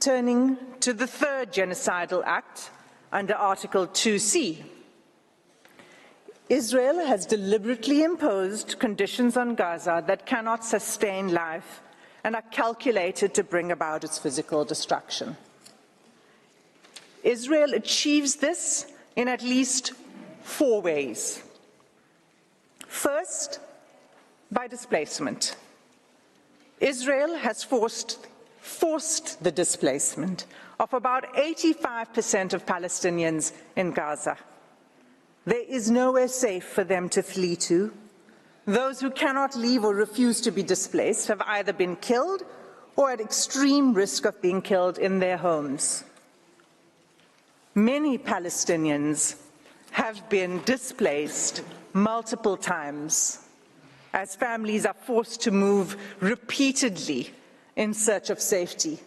Turning to the third genocidal act under Article 2C. Israel has deliberately imposed conditions on Gaza that cannot sustain life and are calculated to bring about its physical destruction. Israel achieves this in at least 4 ways. First, by displacement. Israel has forced the displacement of about 85% of Palestinians in Gaza. There is nowhere safe for them to flee to. Those who cannot leave or refuse to be displaced have either been killed or at extreme risk of being killed in their homes. Many Palestinians have been displaced multiple times as families are forced to move repeatedly in search of safety.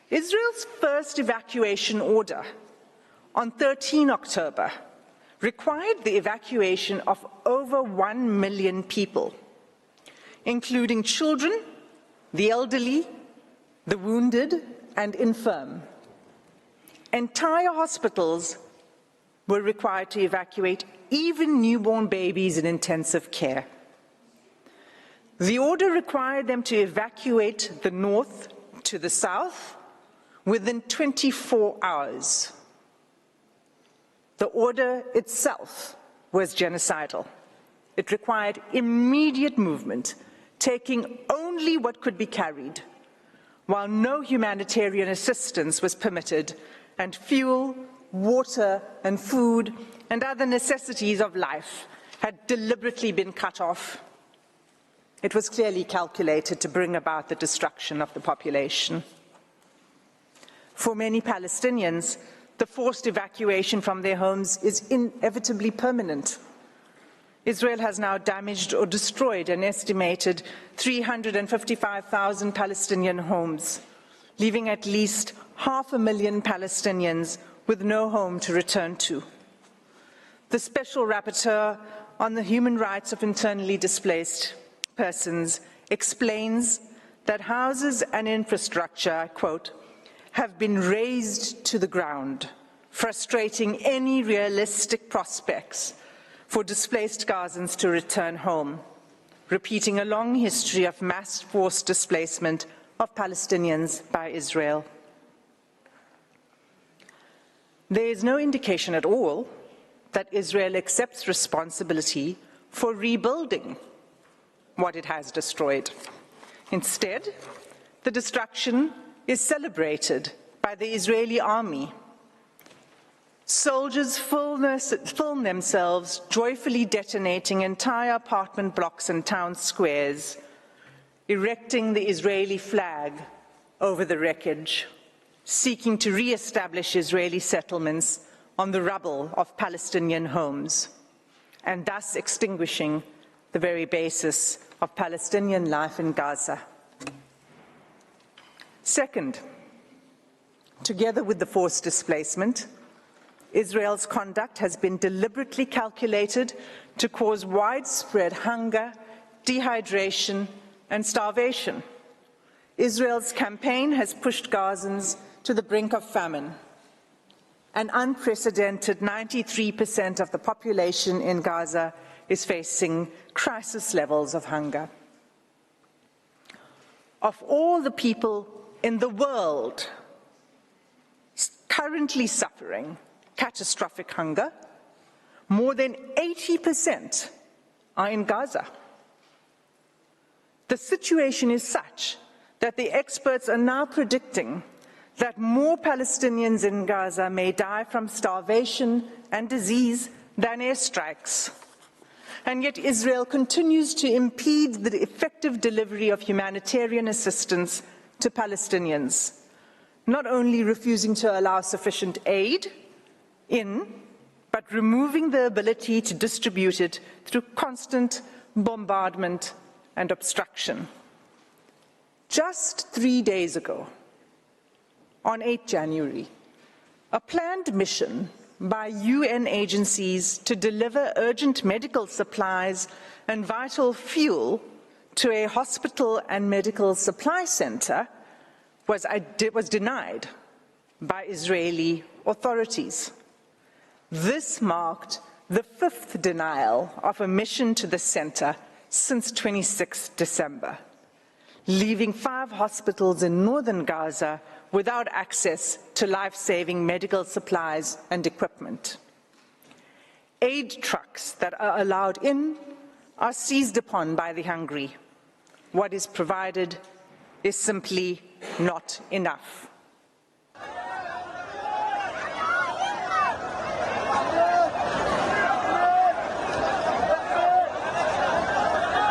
Israel's first evacuation order on 13 October required the evacuation of over 1 million people, including children, the elderly, the wounded, and infirm. Entire hospitals were required to evacuate, even newborn babies in intensive care. The order required them to evacuate the north to the south within 24 hours. The order itself was genocidal. It required immediate movement, taking only what could be carried, while no humanitarian assistance was permitted, and fuel, water, and food, and other necessities of life had deliberately been cut off. It was clearly calculated to bring about the destruction of the population. For many Palestinians, the forced evacuation from their homes is inevitably permanent. Israel has now damaged or destroyed an estimated 355,000 Palestinian homes, leaving at least 500,000 Palestinians with no home to return to. The Special Rapporteur on the Human Rights of Internally Displaced Persons explains that houses and infrastructure, I quote, have been razed to the ground, frustrating any realistic prospects for displaced Gazans to return home, repeating a long history of mass forced displacement of Palestinians by Israel. There is no indication at all that Israel accepts responsibility for rebuilding what it has destroyed. Instead, the destruction is celebrated by the Israeli army. Soldiers film themselves joyfully detonating entire apartment blocks and town squares, erecting the Israeli flag over the wreckage, seeking to re-establish Israeli settlements on the rubble of Palestinian homes, and thus extinguishing the very basis of Palestinian life in Gaza. Second, together with the forced displacement, Israel's conduct has been deliberately calculated to cause widespread hunger, dehydration, and starvation. Israel's campaign has pushed Gazans to the brink of famine. An unprecedented 93% of the population in Gaza is facing crisis levels of hunger. Of all the people in the world currently suffering catastrophic hunger, more than 80% are in Gaza. The situation is such that the experts are now predicting that more Palestinians in Gaza may die from starvation and disease than airstrikes. And yet Israel continues to impede the effective delivery of humanitarian assistance to Palestinians, not only refusing to allow sufficient aid in, but removing the ability to distribute it through constant bombardment and obstruction. Just 3 days ago, on 8 January, a planned mission by UN agencies to deliver urgent medical supplies and vital fuel to a hospital and medical supply center was denied by Israeli authorities. This marked the 5th denial of a mission to the center since 26 December, leaving 5 hospitals in northern Gaza without access to life-saving medical supplies and equipment. Aid trucks that are allowed in are seized upon by the hungry. What is provided is simply not enough.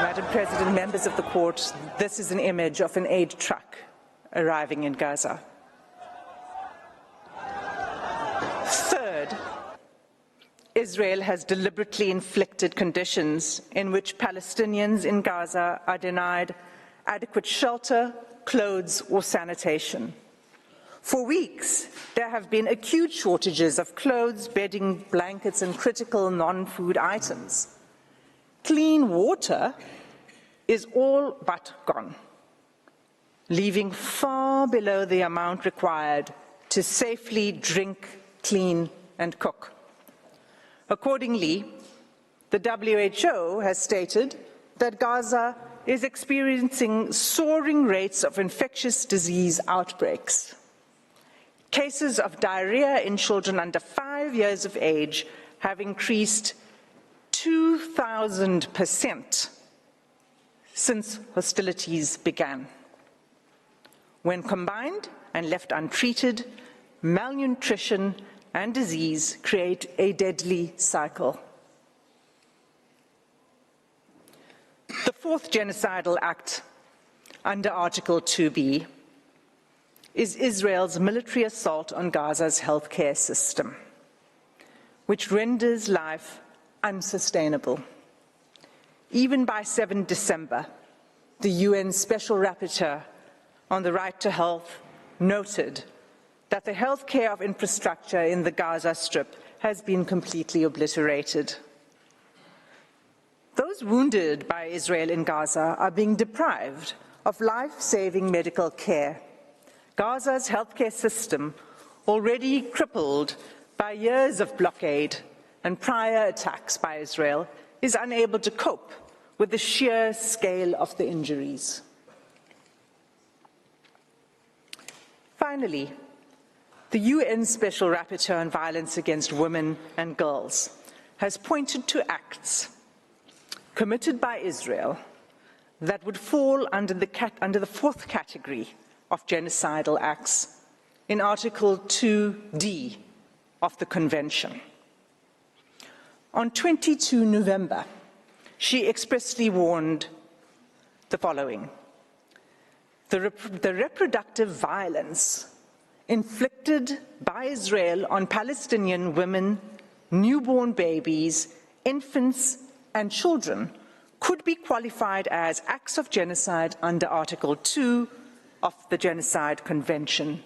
Madam President, members of the court, this is an image of an aid truck arriving in Gaza. Third, Israel has deliberately inflicted conditions in which Palestinians in Gaza are denied adequate shelter, clothes, or sanitation. For weeks, there have been acute shortages of clothes, bedding, blankets, and critical non-food items. Clean water is all but gone, leaving far below the amount required to safely drink, clean, and cook. Accordingly, the WHO has stated that Gaza is experiencing soaring rates of infectious disease outbreaks. Cases of diarrhea in children under 5 years of age have increased 2,000% since hostilities began. When combined and left untreated, malnutrition and disease create a deadly cycle. The 4th genocidal act under Article 2B is Israel's military assault on Gaza's healthcare system, which renders life unsustainable. Even by 7 December, the UN Special Rapporteur on the right to health noted that the healthcare of infrastructure in the Gaza Strip has been completely obliterated. Those wounded by Israel in Gaza are being deprived of life-saving medical care. Gaza's healthcare system, already crippled by years of blockade and prior attacks by Israel, is unable to cope with the sheer scale of the injuries. Finally, the UN Special Rapporteur on Violence Against Women and Girls has pointed to acts committed by Israel that would fall under the 4th category of genocidal acts in Article 2D of the Convention. On 22 November, she expressly warned the following: the reproductive violence inflicted by Israel on Palestinian women, newborn babies, infants, and children could be qualified as acts of genocide under Article 2 of the Genocide Convention,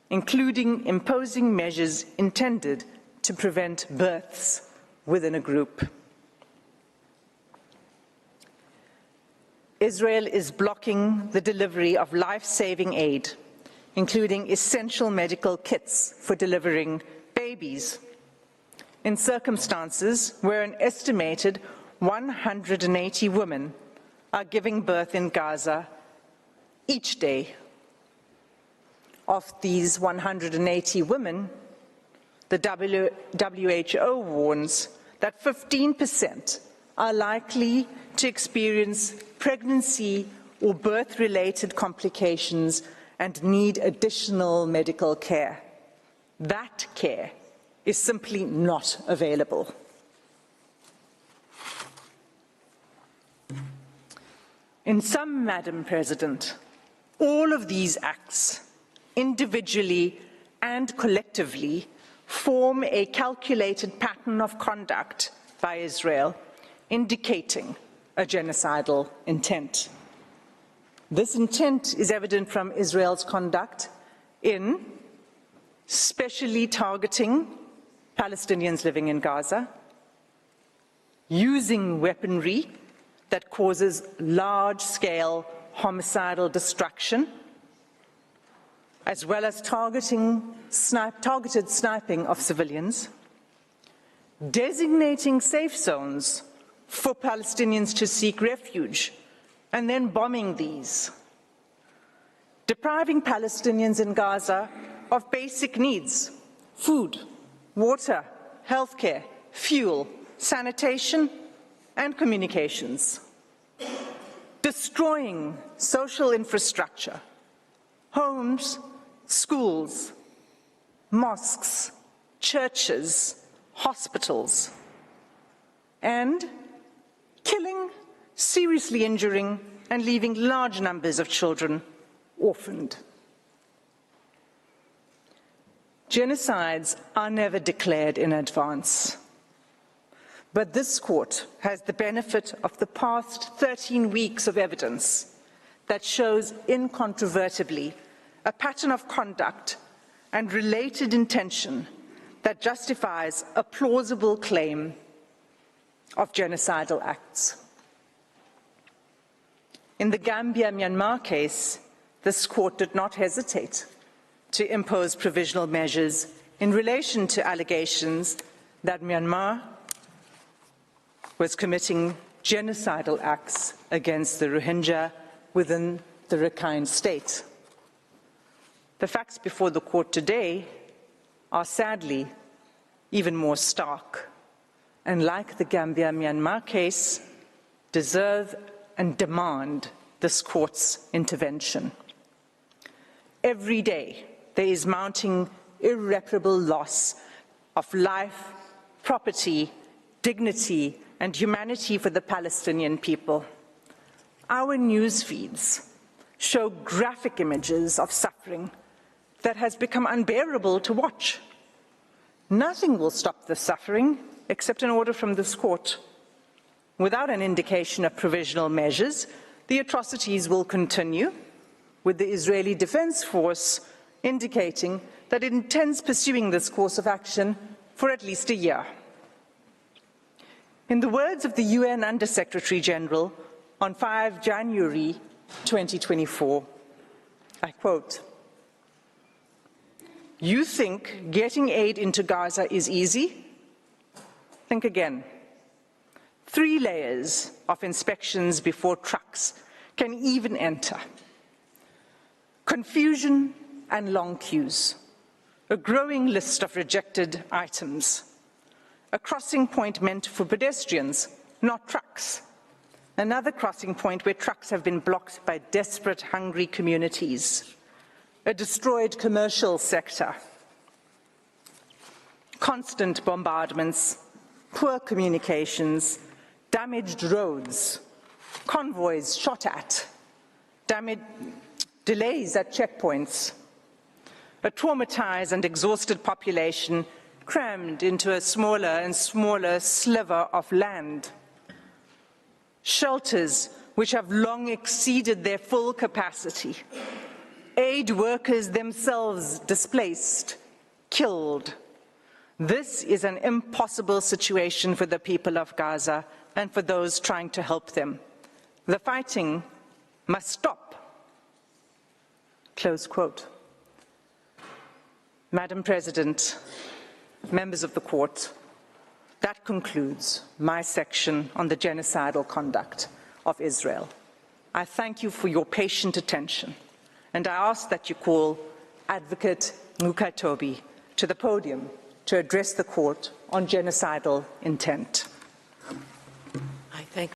including imposing measures intended to prevent births within a group. Israel is blocking the delivery of life-saving aid, including essential medical kits for delivering babies, in circumstances where an estimated 180 women are giving birth in Gaza each day. Of these 180 women, the WHO warns that 15% are likely to experience pregnancy or birth-related complications and need additional medical care. That care is simply not available. In sum, Madam President, all of these acts, individually and collectively, form a calculated pattern of conduct by Israel, indicating a genocidal intent. This intent is evident from Israel's conduct in specially targeting Palestinians living in Gaza, using weaponry that causes large-scale homicidal destruction, as well as targeted sniping of civilians, designating safe zones for Palestinians to seek refuge, and then bombing these, depriving Palestinians in Gaza of basic needs: food, water, healthcare, fuel, sanitation, and communications, destroying social infrastructure, homes, schools, mosques, churches, hospitals, and killing, seriously injuring, and leaving large numbers of children orphaned. Genocides are never declared in advance, but this court has the benefit of the past 13 weeks of evidence that shows incontrovertibly a pattern of conduct and related intention that justifies a plausible claim of genocidal acts. In the Gambia-Myanmar case, this court did not hesitate to impose provisional measures in relation to allegations that Myanmar was committing genocidal acts against the Rohingya within the Rakhine state. The facts before the court today are sadly even more stark, and like the Gambia-Myanmar case, deserve and demand this court's intervention. Every day, there is mounting irreparable loss of life, property, dignity, and humanity for the Palestinian people. Our news feeds show graphic images of suffering that has become unbearable to watch. Nothing will stop the suffering except an order from this court. Without an indication of provisional measures, the atrocities will continue, with the Israeli Defense Force indicating that it intends pursuing this course of action for at least a year. In the words of the UN Under-Secretary General on 5 January 2024, I quote, "You think getting aid into Gaza is easy? Think again. 3 layers of inspections before trucks can even enter. Confusion and long queues. A growing list of rejected items. A crossing point meant for pedestrians, not trucks. Another crossing point where trucks have been blocked by desperate, hungry communities. A destroyed commercial sector. Constant bombardments, poor communications, damaged roads, convoys shot at, delays at checkpoints, a traumatized and exhausted population crammed into a smaller and smaller sliver of land, shelters which have long exceeded their full capacity, aid workers themselves displaced, killed. This is an impossible situation for the people of Gaza and for those trying to help them. The fighting must stop." Close quote. Madam President, members of the court, that concludes my section on the genocidal conduct of Israel. I thank you for your patient attention, and I ask that you call Advocate Mukatobi to the podium to address the court on genocidal intent.